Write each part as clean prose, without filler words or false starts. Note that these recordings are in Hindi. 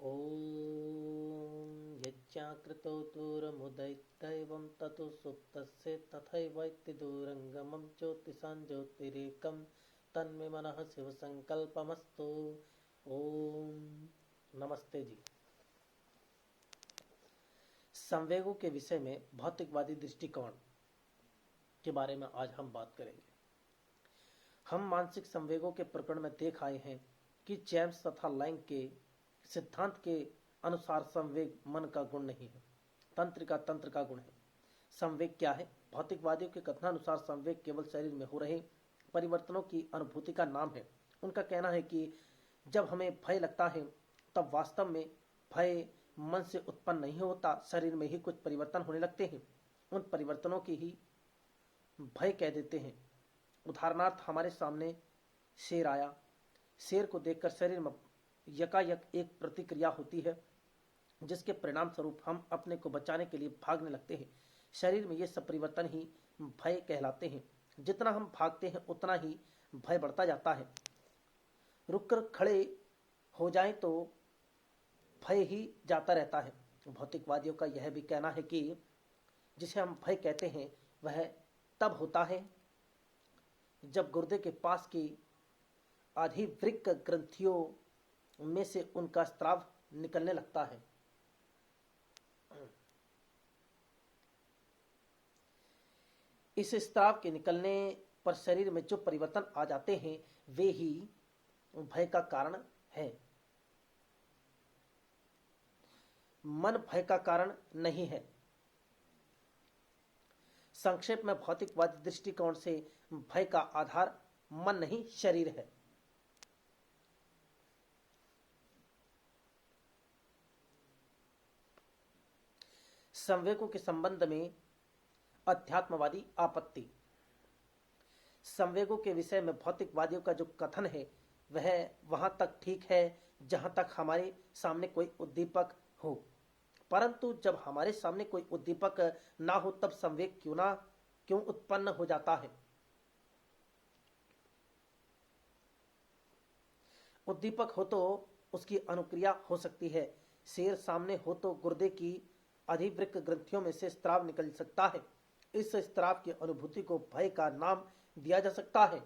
ॐ यज्ञाकृतौ दूरमुदयदैवं ततो सुप्तस्य तथैवैति दूरङ्गमं ज्योतिषां ज्योतिरेकं तन्मे मनः शिवसंकल्पमस्तु। ओम नमस्ते जी। संवेगों के विषय में भौतिकवादी दृष्टिकोण के बारे में आज हम बात करेंगे। हम मानसिक संवेगों के प्रकरण में देख आए हैं कि जेम्स तथा लैंग के सिद्धांत के अनुसार संवेग मन का गुण नहीं है, तंत्र का गुण है। संवेग क्या है? भौतिकवादियों के कथनानुसार संवेग केवल शरीर में हो रहे परिवर्तनों की अनुभूति का नाम है। उनका कहना है कि जब हमें भय लगता है तब वास्तव में भय मन से उत्पन्न नहीं होता, शरीर में ही कुछ परिवर्तन होने लगते हैं। उन परिवर्तनों की ही भय कह देते हैं। उदाहरणार्थ, हमारे सामने शेर आया, शेर को देखकर शरीर में यकायक एक प्रतिक्रिया होती है जिसके परिणाम स्वरूप हम अपने को बचाने के लिए भागने लगते हैं। शरीर में ये सब परिवर्तन ही भय कहलाते हैं। जितना हम भागते हैं उतना ही भय बढ़ता जाता है। रुककर खड़े हो जाएं तो भय ही जाता रहता है। भौतिकवादियों का यह भी कहना है कि जिसे हम भय कहते हैं वह तब होता है जब गुर्दे के पास की अधिवृक्क ग्रंथियों में से उनका स्राव निकलने लगता है। इस स्राव के निकलने पर शरीर में जो परिवर्तन आ जाते हैं वे ही भय का कारण है। मन भय का कारण नहीं है। संक्षेप में भौतिकवादी दृष्टिकोण से भय का आधार मन नहीं शरीर है। संवेगों के संबंध में अध्यात्मवादी आपत्ति। संवेगों के विषय में भौतिकवादियों का जो कथन है वह वहां तक ठीक है जहां तक हमारे सामने कोई उद्दीपक हो, परंतु जब हमारे सामने कोई उद्दीपक ना हो तब संवेग क्यों उत्पन्न हो जाता है। उद्दीपक हो तो उसकी अनुक्रिया हो सकती है। शेर सामने हो तो गुर्दे की अधिवृक्क ग्रंथियों में से स्राव निकल सकता है। इस स्राव की अनुभूति को भय का नाम दिया जा सकता है।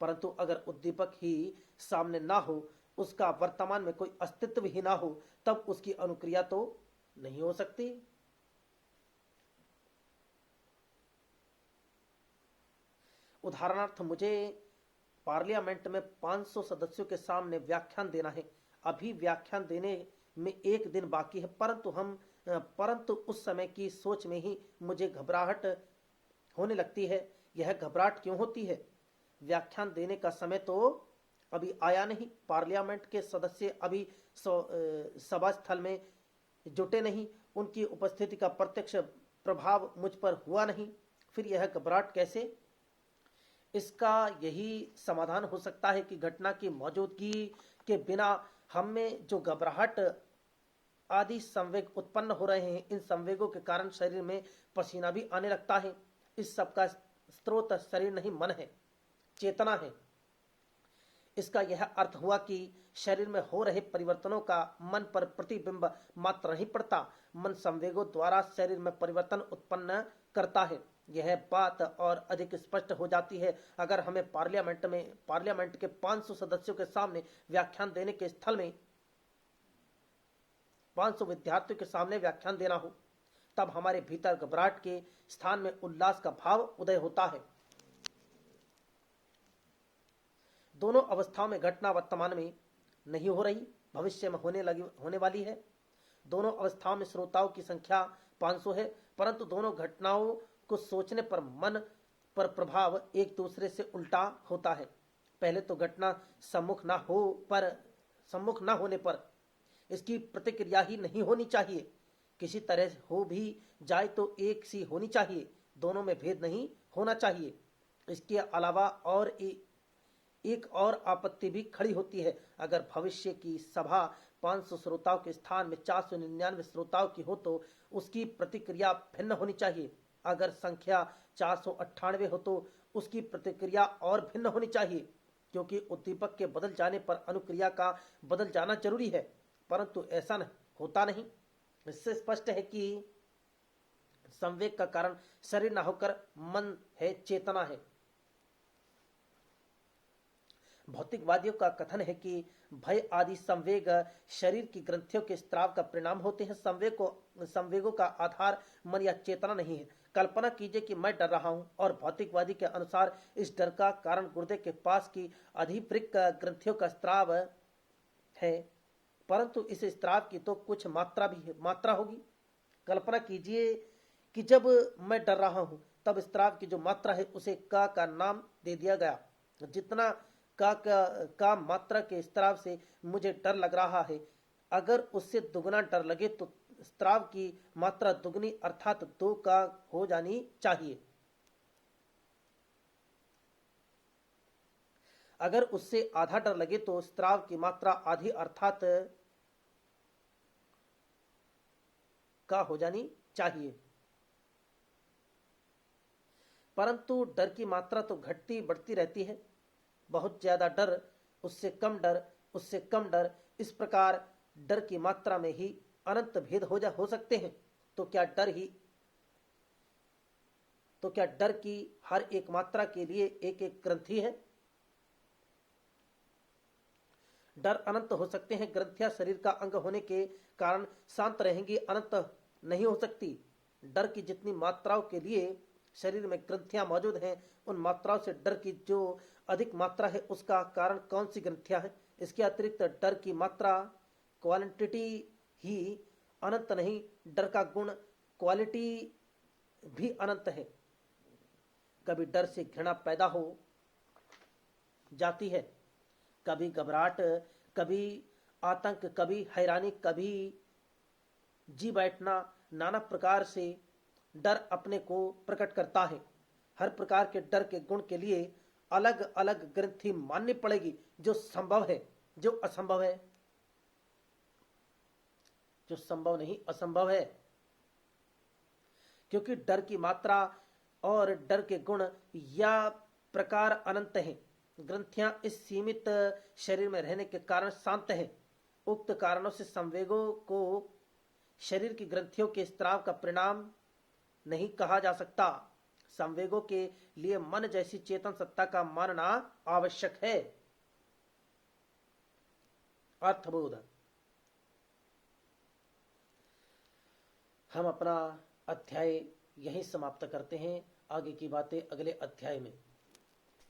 परंतु अगर उद्दीपक ही सामने ना हो, उसका वर्तमान में कोई अस्तित्व ही ना हो, तब उसकी अनुक्रिया तो नहीं हो सकती। उदाहरणार्थ, मुझे पार्लियामेंट में 500 सदस्यों के सामने व्याख्यान देना है। अभी व्याख्यान देने में एक दिन बाकी है, परंतु उस समय की सोच में ही मुझे घबराहट होने लगती है। यह घबराहट क्यों होती है? व्याख्यान देने का समय तो अभी आया नहीं। पार्लियामेंट के सदस्य अभी सभा स्थल में जुटे नहीं। उनकी उपस्थिति का प्रत्यक्ष प्रभाव मुझ पर हुआ नहीं। फिर यह घबराहट कैसे? इसका यही समाधान हो सकता है कि घटना की मौजूदगी के बिना हम में जो घबराहट आदि संवेग उत्पन्न हो रहे हैं, इन संवेगों के कारण शरीर में पसीना भी आने लगता है। इस सब का स्रोत शरीर नहीं, मन है, चेतना है। इसका यह अर्थ हुआ कि शरीर में हो रहे परिवर्तनों का मन पर प्रतिबिंब मात्र नहीं पड़ता। मन संवेगों द्वारा शरीर में परिवर्तन उत्पन्न करता है। यह बात और अधिक स्पष्ट हो जाती है अगर हमें पार्लियामेंट के 500 सदस्यों के सामने व्याख्यान देने के स्थल में 500 विद्यार्थियों के सामने व्याख्यान देना हो। तब हमारे भीतर घबराहट के स्थान में उल्लास का भाव उदय होता है। दोनों अवस्थाओं में घटना वर्तमान में नहीं हो रही, भविष्य में होने वाली है। दोनों अवस्थाओं में श्रोताओं की संख्या 500 है, परंतु दोनों घटनाओं को सोचने पर मन पर प्रभाव एक दूसरे से उल्टा होता है। पहले तो घटना सम्मुख न होने पर इसकी प्रतिक्रिया ही नहीं होनी चाहिए। किसी तरह हो भी जाए तो एक सी होनी चाहिए, दोनों में भेद नहीं होना चाहिए। इसके अलावा एक और आपत्ति भी खड़ी होती है। अगर भविष्य की सभा 500 श्रोताओं के स्थान में 499 श्रोताओं की हो तो उसकी प्रतिक्रिया भिन्न होनी चाहिए। अगर संख्या 498 हो तो उसकी प्रतिक्रिया और भिन्न होनी चाहिए, क्योंकि उद्दीपक के बदल जाने पर अनुक्रिया का बदल जाना जरूरी है, परंतु ऐसा होता नहीं। इससे स्पष्ट है कि संवेग का कारण शरीर न होकर मन है, चेतना है। भौतिकवादियों का कथन है कि भय आदि संवेग शरीर की ग्रंथियों के स्त्राव का परिणाम होते हैं। संवेगों का आधार मन या चेतना नहीं है। कल्पना कीजिए कि मैं डर रहा हूं और भौतिकवादी के अनुसार इस डर का कारण गुर्दे के पास की अधिवृक्क ग्रंथियों का स्त्राव है, परंतु इस स्त्राव की तो कुछ मात्रा होगी। कल्पना कीजिए कि जब मैं डर रहा हूं तब स्त्राव की जो मात्रा है उसे का नाम दे दिया गया। जितना का मात्रा के स्त्राव से मुझे डर लग रहा है, अगर उससे दुगना डर लगे तो स्त्राव की मात्रा दुगनी अर्थात 2 का हो जानी चाहिए। अगर उससे आधा डर लगे तो स्त्राव की मात्रा आधी अर्थात का हो जानी चाहिए। परंतु डर की मात्रा तो घटती बढ़ती रहती है। बहुत ज्यादा डर, उससे कम डर, उससे कम डर, इस प्रकार डर की मात्रा में ही अनंत भेद हो सकते हैं। तो क्या डर की हर एक मात्रा के लिए एक एक ग्रंथि है? डर अनंत हो सकते हैं। ग्रंथियां शरीर का अंग होने के कारण शांत रहेंगी, अनंत नहीं हो सकती। डर की जितनी मात्राओं के लिए शरीर में ग्रंथियां मौजूद हैं, उन मात्राओं से डर की जो अधिक मात्रा है उसका कारण कौन सी ग्रंथियां हैं? इसके अतिरिक्त डर की मात्रा क्वांटिटी ही अनंत नहीं, डर का गुण क्वालिटी भी अनंत है। कभी डर से घृणा पैदा हो जाती है, कभी घबराहट, कभी आतंक, कभी हैरानी, कभी जी बैठना, नाना प्रकार से डर अपने को प्रकट करता है। हर प्रकार के डर के गुण के लिए अलग अलग ग्रंथि माननी पड़ेगी। जो संभव है, जो असंभव है, जो संभव नहीं असंभव है, क्योंकि डर की मात्रा और डर के गुण या प्रकार अनंत हैं। ग्रंथियां इस सीमित शरीर में रहने के कारण शांत हैं। उक्त कारणों से संवेगों को शरीर की ग्रंथियों के स्त्राव का परिणाम नहीं कहा जा सकता। संवेगों के लिए मन जैसी चेतन सत्ता का मानना आवश्यक है। अर्थबोध। हम अपना अध्याय यहीं समाप्त करते हैं। आगे की बातें अगले अध्याय में।